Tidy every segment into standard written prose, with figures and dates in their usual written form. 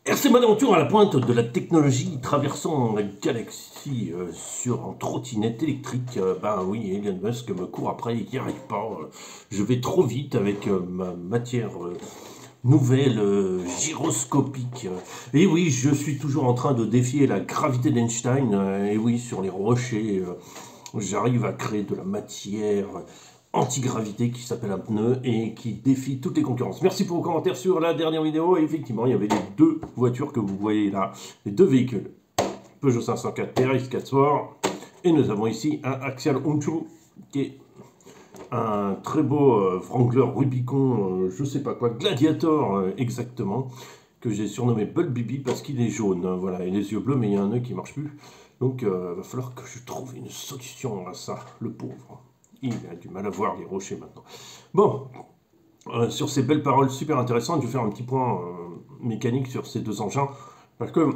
RC Aventure à la pointe de la technologie, traversant la galaxie sur un trottinette électrique. Ben oui, Elon Musk me court après, il n'y arrive pas. Je vais trop vite avec ma matière nouvelle gyroscopique. Et oui, je suis toujours en train de défier la gravité d'Einstein. Et oui, sur les rochers, j'arrive à créer de la matière antigravité qui s'appelle un pneu et qui défie toutes les concurrences. Merci pour vos commentaires sur la dernière vidéo. Et effectivement, il y avait les deux voitures que vous voyez là, les deux véhicules. Peugeot 504 TRX 4 Sport. Et nous avons ici un Axial Honcho qui est un très beau Wrangler Rubicon, je sais pas quoi, Gladiator exactement, que j'ai surnommé Bull Bibi parce qu'il est jaune. Voilà, et les yeux bleus, mais il y a un nœud qui marche plus. Donc, va falloir que je trouve une solution à ça, le pauvre. Il a du mal à voir les rochers maintenant. Bon, sur ces belles paroles super intéressantes, je vais faire un petit point mécanique sur ces deux engins. Parce que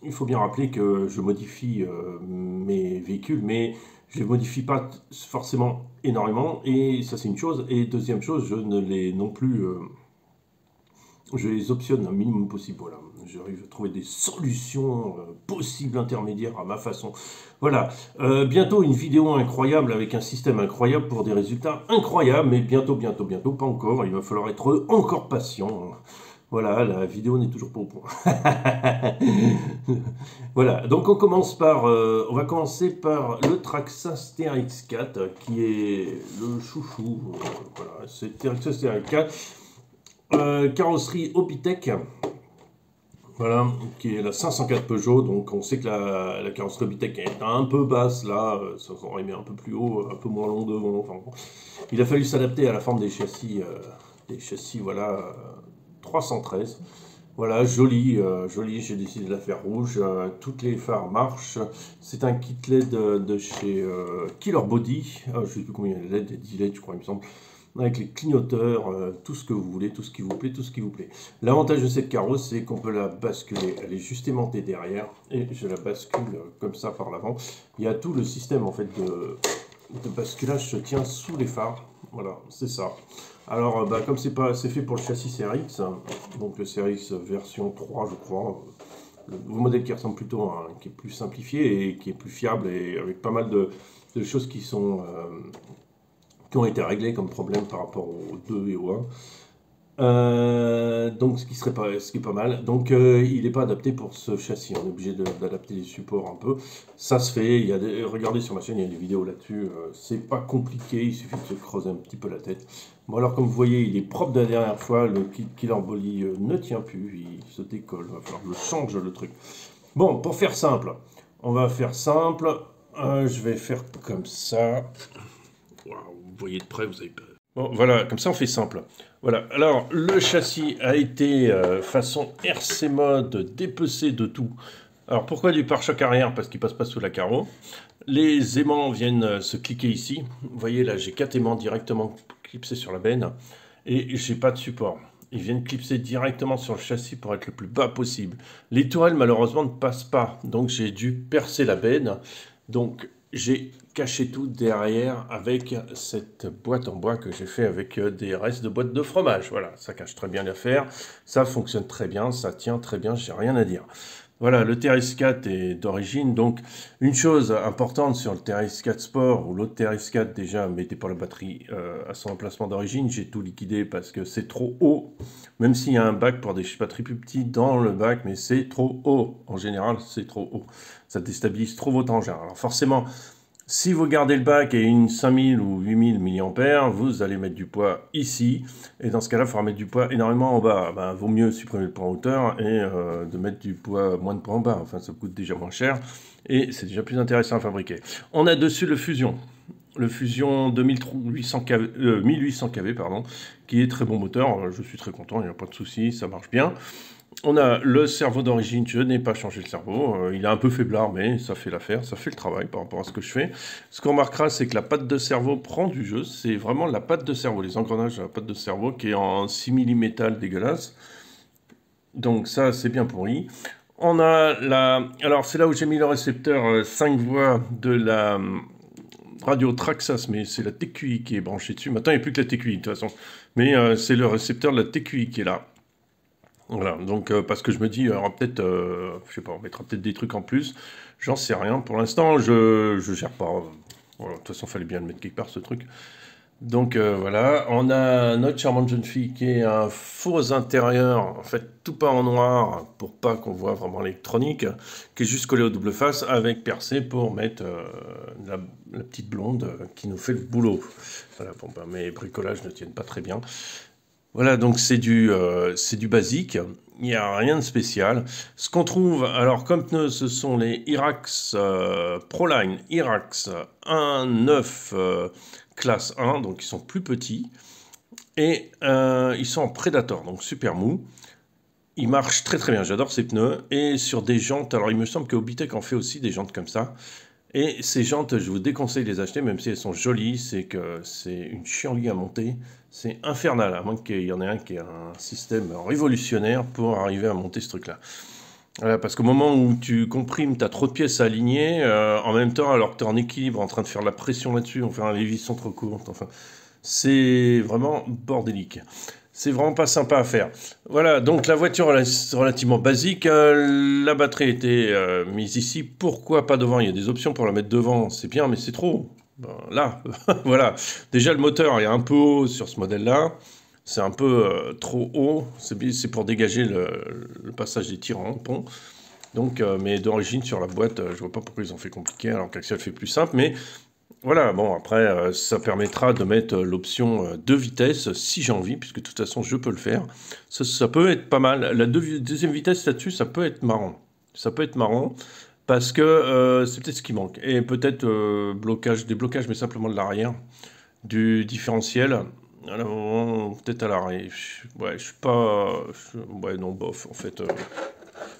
il faut bien rappeler que je modifie mes véhicules, mais je ne les modifie pas forcément énormément. Et ça, c'est une chose. Et deuxième chose, je ne les non plus... je les optionne un minimum possible. Voilà, j'arrive à trouver des solutions possibles intermédiaires à ma façon. Voilà, bientôt une vidéo incroyable avec un système incroyable pour des résultats incroyables, mais bientôt, pas encore. Il va falloir être encore patient. Voilà, la vidéo n'est toujours pas au point. Voilà, donc on va commencer par le Traxxas TRX4 qui est le chouchou. Voilà, c'est Traxxas TRX4. Carrosserie Opitech, voilà, qui est la 504 Peugeot, donc on sait que la carrosserie Opitech est un peu basse là, ça aurait mis un peu plus haut, un peu moins long devant, enfin bon. Il a fallu s'adapter à la forme des châssis voilà, 313. Voilà, joli, j'ai décidé de la faire rouge, toutes les phares marchent, c'est un kit LED de chez Killer Body, je ne sais plus combien il y a de LED, 10 LED je crois il me semble, avec les clignoteurs, tout ce que vous voulez, tout ce qui vous plaît, tout ce qui vous plaît. L'avantage de cette carrosse, c'est qu'on peut la basculer, elle est juste aimantée derrière, et je la bascule comme ça par l'avant. Il y a tout le système en fait de basculage se tient sous les phares, voilà, c'est ça. Alors, comme c'est fait pour le châssis CRX, donc le CRX version 3, je crois, le nouveau modèle qui ressemble plutôt à qui est plus simplifié et qui est plus fiable et avec pas mal de choses qui ont été réglées comme problème par rapport au 2 et au 1. Donc ce qui est pas mal. Donc il n'est pas adapté pour ce châssis. On est obligé d'adapter les supports un peu. Ça se fait. Regardez sur ma chaîne, il y a des vidéos là-dessus. C'est pas compliqué. Il suffit de se creuser un petit peu la tête. Bon alors comme vous voyez, il est propre de la dernière fois. Le Killer Body ne tient plus. Il se décolle. Il va falloir que je change le truc. Bon, pour faire simple, on va faire simple. Je vais faire comme ça. Wow, vous voyez de près, vous avez peur. Bon, voilà, comme ça on fait simple. Voilà, alors le châssis a été façon RC mode, dépecé de tout. Alors pourquoi du pare-choc arrière? Parce qu'il passe pas sous la carreau. Les aimants viennent se cliquer ici. Vous voyez là, j'ai 4 aimants directement clipsés sur la benne et j'ai pas de support. Ils viennent clipser directement sur le châssis pour être le plus bas possible. Les tourelles malheureusement ne passent pas, donc j'ai dû percer la benne. Donc j'ai caché tout derrière avec cette boîte en bois que j'ai fait avec des restes de boîtes de fromage. Voilà, ça cache très bien l'affaire, ça fonctionne très bien, ça tient très bien, j'ai rien à dire. Voilà, le TRX4 est d'origine, donc une chose importante sur le TRX4 Sport ou l'autre TRX4 déjà, mettez pas la batterie à son emplacement d'origine, j'ai tout liquidé parce que c'est trop haut, même s'il y a un bac pour des batteries plus petites dans le bac, mais c'est trop haut, en général c'est trop haut, ça déstabilise trop votre engin. Alors forcément, si vous gardez le bac et une 5000 ou 8000 mAh, vous allez mettre du poids ici. Et dans ce cas-là, il faudra mettre du poids énormément en bas. Ben, vaut mieux supprimer le poids en hauteur et de mettre du poids, moins de poids en bas. Enfin, ça coûte déjà moins cher et c'est déjà plus intéressant à fabriquer. On a dessus le Fusion. Le Fusion 2800 kV, 1800 kV, pardon, qui est très bon moteur. Je suis très content, il n'y a pas de souci, ça marche bien. On a le cerveau d'origine, je n'ai pas changé le cerveau, il est un peu faiblard, mais ça fait l'affaire, ça fait le travail par rapport à ce que je fais. Ce qu'on remarquera, c'est que la patte de cerveau prend du jeu, c'est vraiment la patte de cerveau, les engrenages de la patte de cerveau qui est en simili-métal dégueulasse. Donc ça, c'est bien pourri. On a la... Alors c'est là où j'ai mis le récepteur 5 voix de la radio Traxxas, mais c'est la TQI qui est branchée dessus. Maintenant, il n'y a plus que la TQI de toute façon, mais c'est le récepteur de la TQI qui est là. Voilà, donc parce que je me dis, il y aura peut-être, je sais pas, on mettra peut-être des trucs en plus. J'en sais rien. Pour l'instant, je gère pas. Voilà, de toute façon, il fallait bien le mettre quelque part, ce truc. Donc voilà, on a notre charmante jeune fille qui est un faux intérieur, en fait tout peint en noir pour pas qu'on voit vraiment l'électronique, qui est juste collé au double face avec percé pour mettre la petite blonde qui nous fait le boulot. Voilà, bon ben mes bricolages ne tiennent pas très bien. Voilà, donc c'est du basique, il n'y a rien de spécial. Ce qu'on trouve, alors comme pneus, ce sont les Irax Proline Irax 1.9 classe 1, donc ils sont plus petits, et ils sont en Predator, donc super mou. Ils marchent très très bien, j'adore ces pneus, et sur des jantes, alors il me semble que Obitech en fait aussi des jantes comme ça, et ces jantes, je vous déconseille de les acheter, même si elles sont jolies, c'est que c'est une chienlit à monter. C'est infernal, à moins qu'il y en ait un qui ait un système révolutionnaire pour arriver à monter ce truc-là. Voilà, parce qu'au moment où tu comprimes, tu as trop de pièces à aligner, en même temps, alors que tu es en équilibre, en train de faire de la pression là-dessus, enfin, les vis sont trop courtes, enfin, c'est vraiment bordélique. C'est vraiment pas sympa à faire. Voilà, donc la voiture est relativement basique. La batterie était mise ici. Pourquoi pas devant? Il y a des options pour la mettre devant. C'est bien, mais c'est trop. Ben, là, voilà. Déjà, le moteur est un peu haut sur ce modèle-là. C'est un peu trop haut. C'est pour dégager le passage des tirants au pont. Donc, mais d'origine, sur la boîte, je vois pas pourquoi ils ont fait compliqué, alors qu'Axial fait plus simple. Mais voilà, bon, après, ça permettra de mettre l'option 2 vitesses si j'ai envie, puisque de toute façon, je peux le faire. Ça peut être pas mal. La deuxième vitesse là-dessus, ça peut être marrant. Ça peut être marrant, parce que c'est peut-être ce qui manque. Et peut-être déblocage, mais simplement de l'arrière, du différentiel. Alors, peut-être à l'arrière. Ouais, je suis pas. Ouais, non, bof, en fait.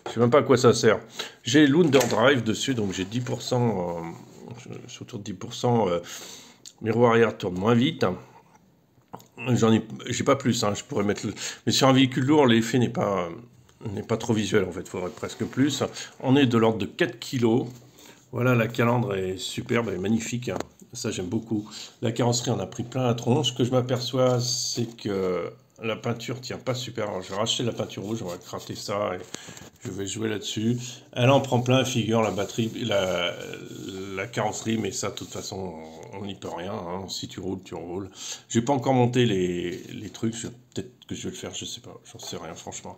Je sais même pas à quoi ça sert. J'ai l'Underdrive dessus, donc j'ai 10%. Je suis autour de 10%. Mes roues arrière tournent moins vite. J'ai pas plus, hein, je pourrais mettre. Mais sur un véhicule lourd, l'effet n'est pas trop visuel en fait. Il faudrait presque plus. On est de l'ordre de 4 kg. Voilà, la calandre est superbe, elle est magnifique, hein. Ça j'aime beaucoup. La carrosserie en a pris plein la tronche. Ce que je m'aperçois, c'est que la peinture tient pas super. Alors, je vais racheter la peinture rouge, on va gratter ça et je vais jouer là-dessus. Elle en prend plein la figure, la batterie, la carrosserie, mais ça, de toute façon, on n'y peut rien, hein. Si tu roules, tu roules. J'ai pas encore monté les trucs, peut-être que je vais le faire, je sais pas, j'en sais rien, franchement.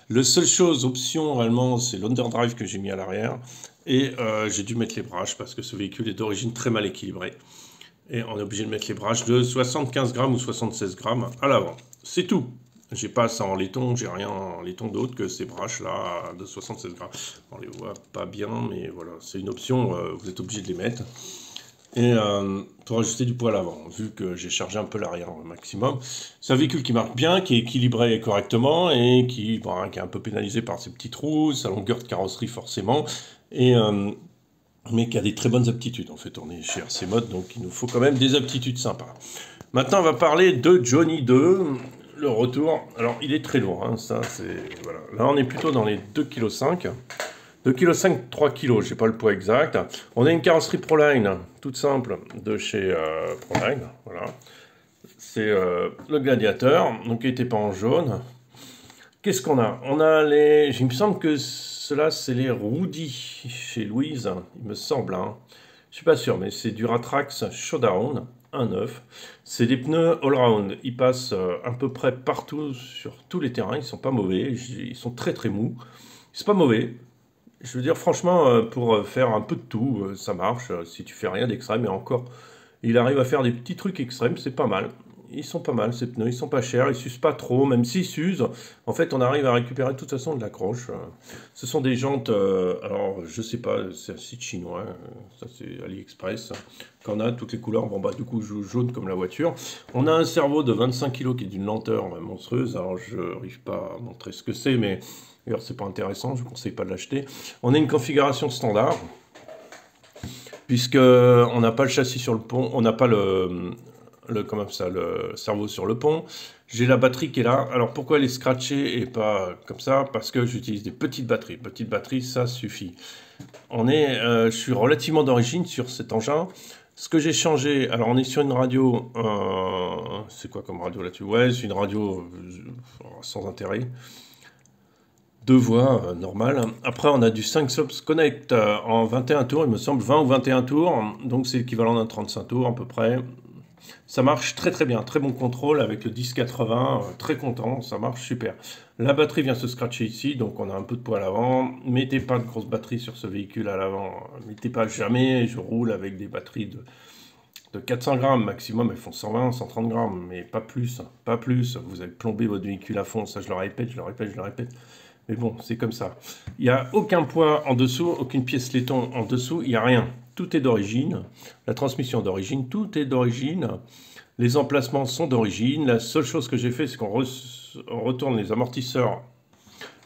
La seule chose, option réellement, c'est l'underdrive que j'ai mis à l'arrière. Et j'ai dû mettre les braches parce que ce véhicule est d'origine très mal équilibré. Et on est obligé de mettre les braches de 75 grammes ou 76 grammes à l'avant. C'est tout. J'ai pas ça en laiton, j'ai rien en laiton d'autre que ces braches-là de 76 grammes. On les voit pas bien, mais voilà, c'est une option, vous êtes obligé de les mettre. Et pour ajuster du poids à l'avant, vu que j'ai chargé un peu l'arrière au maximum. C'est un véhicule qui marche bien, qui est équilibré correctement et qui est un peu pénalisé par ses petits trous, sa longueur de carrosserie forcément, et, mais qui a des très bonnes aptitudes. En fait, on est chez RC Mode, donc il nous faut quand même des aptitudes sympas. Maintenant, on va parler de Johnny 2, le retour. Alors, il est très lourd, hein, ça, c'est... Voilà. Là, on est plutôt dans les 2,5 kg. 2,5 kg, 3 kg, je n'ai pas le poids exact. On a une carrosserie Proline, toute simple, de chez Proline. Voilà. C'est le Gladiateur, donc il n'était pas en jaune. Qu'est-ce qu'on a? On a les... Il me semble que cela, c'est les Rudy chez Louise, il me semble, hein. Je suis pas sûr, mais c'est du Ratrax Showdown 1.9. C'est des pneus all-round. Ils passent à peu près partout sur tous les terrains. Ils sont pas mauvais. Ils sont très très mous. C'est pas mauvais. Je veux dire, franchement, pour faire un peu de tout, ça marche. Si tu fais rien d'extrême, et encore, il arrive à faire des petits trucs extrêmes, c'est pas mal. Ils sont pas mal, ces pneus, ils sont pas chers, ils s'usent pas trop, même s'ils s'usent, en fait, on arrive à récupérer de toute façon de l'accroche. Ce sont des jantes, alors, je sais pas, c'est un site chinois, ça c'est AliExpress, qu'on a toutes les couleurs, bon bah, du coup, jaune comme la voiture. On a un cerveau de 25 kg qui est d'une lenteur monstrueuse, alors je n'arrive pas à montrer ce que c'est, mais d'ailleurs, c'est pas intéressant, je ne vous conseille pas de l'acheter. On a une configuration standard, puisque on n'a pas le châssis sur le pont, on n'a pas le cerveau sur le pont. J'ai la batterie qui est là. Alors pourquoi elle est scratchée et pas comme ça? Parce que j'utilise des petites batteries. Petites batteries, ça suffit. Je suis relativement d'origine sur cet engin. Ce que j'ai changé, alors on est sur une radio, c'est quoi comme radio là-dessus? Ouais, c'est une radio sans intérêt. 2 voies, normal. Après, on a du 5 Stops Connect en 21 tours, il me semble, 20 ou 21 tours. Donc, c'est l'équivalent d'un 35 tours à peu près. Ça marche très très bien, très bon contrôle avec le 1080, très content, ça marche super. La batterie vient se scratcher ici, donc on a un peu de poids à l'avant. Mettez pas de grosse batterie sur ce véhicule à l'avant, mettez pas jamais, je roule avec des batteries de 400 grammes maximum, elles font 120, 130 grammes, mais pas plus, pas plus. Vous allez plomber votre véhicule à fond, ça je le répète, je le répète, je le répète. Mais bon, c'est comme ça. Il n'y a aucun poids en dessous, aucune pièce laiton en dessous, il n'y a rien. Tout est d'origine. La transmission d'origine, tout est d'origine. Les emplacements sont d'origine. La seule chose que j'ai fait, c'est qu'on retourne les amortisseurs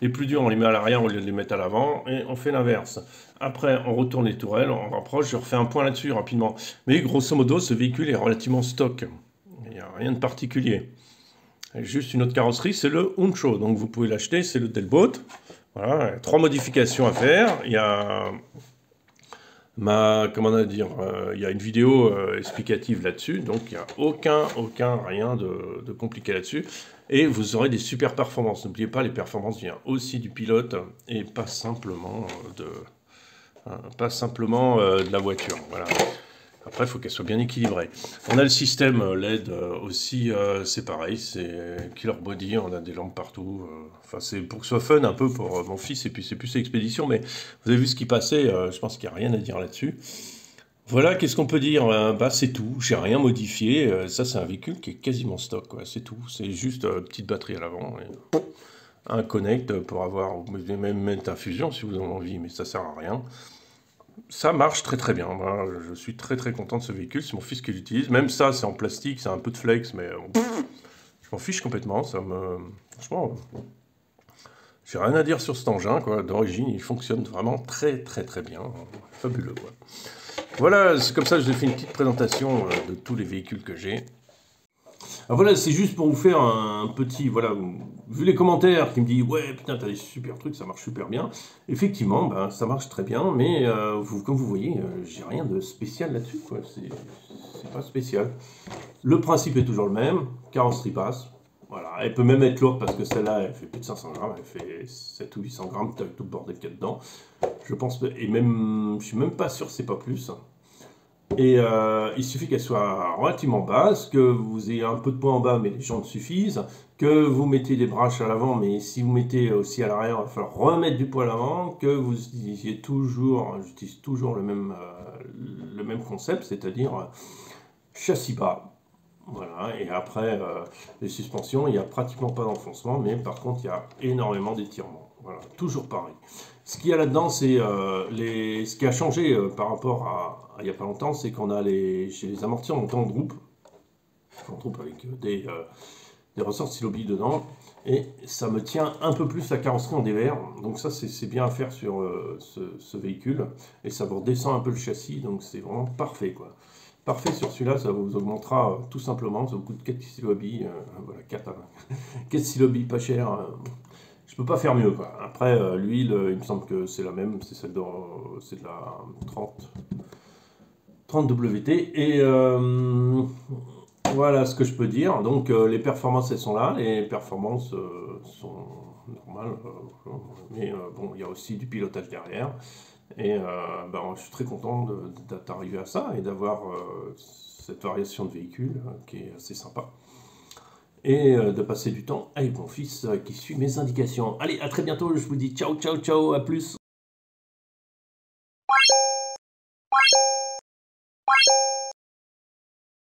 les plus durs, on les met à l'arrière au lieu de les mettre à l'avant, et on fait l'inverse. Après, on retourne les tourelles, on rapproche, je refais un point là-dessus rapidement. Mais grosso modo, ce véhicule est relativement stock. Il n'y a rien de particulier. Juste une autre carrosserie, c'est le Huncho. Donc vous pouvez l'acheter, c'est le Delboat. Voilà, 3 modifications à faire. Il y a il y a une vidéo explicative là-dessus, donc il n'y a rien de compliqué là-dessus. Et vous aurez des super performances. N'oubliez pas, les performances viennent aussi du pilote et pas simplement de la voiture. Voilà. Après, il faut qu'elle soit bien équilibrée. On a le système LED aussi, c'est pareil, c'est killer body, on a des lampes partout. Enfin, c'est pour que ce soit fun un peu pour mon fils, et puis c'est plus l'expédition, mais vous avez vu ce qui passait, je pense qu'il n'y a rien à dire là-dessus. Voilà, qu'est-ce qu'on peut dire? Bah, c'est tout, j'ai rien modifié. Ça, c'est un véhicule qui est quasiment stock, quoi. C'est tout. C'est juste une petite batterie à l'avant, et un connect pour avoir, vous pouvez même mettre un fusion si vous en avez envie, mais ça sert à rien. Ça marche très très bien. Moi, je suis très très content de ce véhicule. C'est mon fils qui l'utilise. Même ça, c'est en plastique, c'est un peu de flex, mais je m'en fiche complètement. Franchement, j'ai rien à dire sur cet engin, quoi. D'origine, il fonctionne vraiment très très très bien. Fabuleux, quoi. Voilà, c'est comme ça que je vous ai fait une petite présentation de tous les véhicules que j'ai. Alors voilà, c'est juste pour vous faire un petit, voilà, vu les commentaires qui me disent ouais putain t'as des super trucs, ça marche super bien. Effectivement, ben, ça marche très bien, mais comme vous voyez, j'ai rien de spécial là-dessus, quoi. C'est pas spécial. Le principe est toujours le même, carrosserie passe. Voilà, elle peut même être lourde parce que celle-là, elle fait plus de 500 grammes, elle fait 7 ou 800 grammes avec tout le bordel qu'il y a dedans. Je pense, et même, je suis même pas sûr que c'est pas plus. Et il suffit qu'elle soit relativement basse, que vous ayez un peu de poids en bas, mais les jantes suffisent, que vous mettez des braches à l'avant, mais si vous mettez aussi à l'arrière, il va falloir remettre du poids à l'avant, que vous utilisiez toujours, j'utilise toujours le même concept, c'est-à-dire châssis bas. Voilà, et après, les suspensions, il n'y a pratiquement pas d'enfoncement, mais par contre, il y a énormément d'étirements. Voilà, toujours pareil. Ce qu'il y a là-dedans, c'est ce qui a changé par rapport à il n'y a pas longtemps, c'est qu'on a chez les amortisseurs, on groupe avec des ressorts stylobi dedans, et ça me tient un peu plus la carrosserie en dévers. Donc ça, c'est bien à faire sur ce véhicule, et ça vous redescend un peu le châssis, donc c'est vraiment parfait, quoi. Parfait sur celui-là, ça vous augmentera tout simplement, ça vous coûte 4 stylobi, voilà, 4 stylobi pas cher. Je peux pas faire mieux, quoi. Après, l'huile, il me semble que c'est la même, c'est de la 30 WT. Et voilà ce que je peux dire. Donc les performances, elles sont là, les performances sont normales. Mais bon, il y a aussi du pilotage derrière. Et ben, je suis très content d'être arrivé à ça et d'avoir cette variation de véhicule qui est assez sympa. Et de passer du temps avec mon fils qui suit mes indications. Allez, à très bientôt, je vous dis ciao, ciao, ciao, à plus.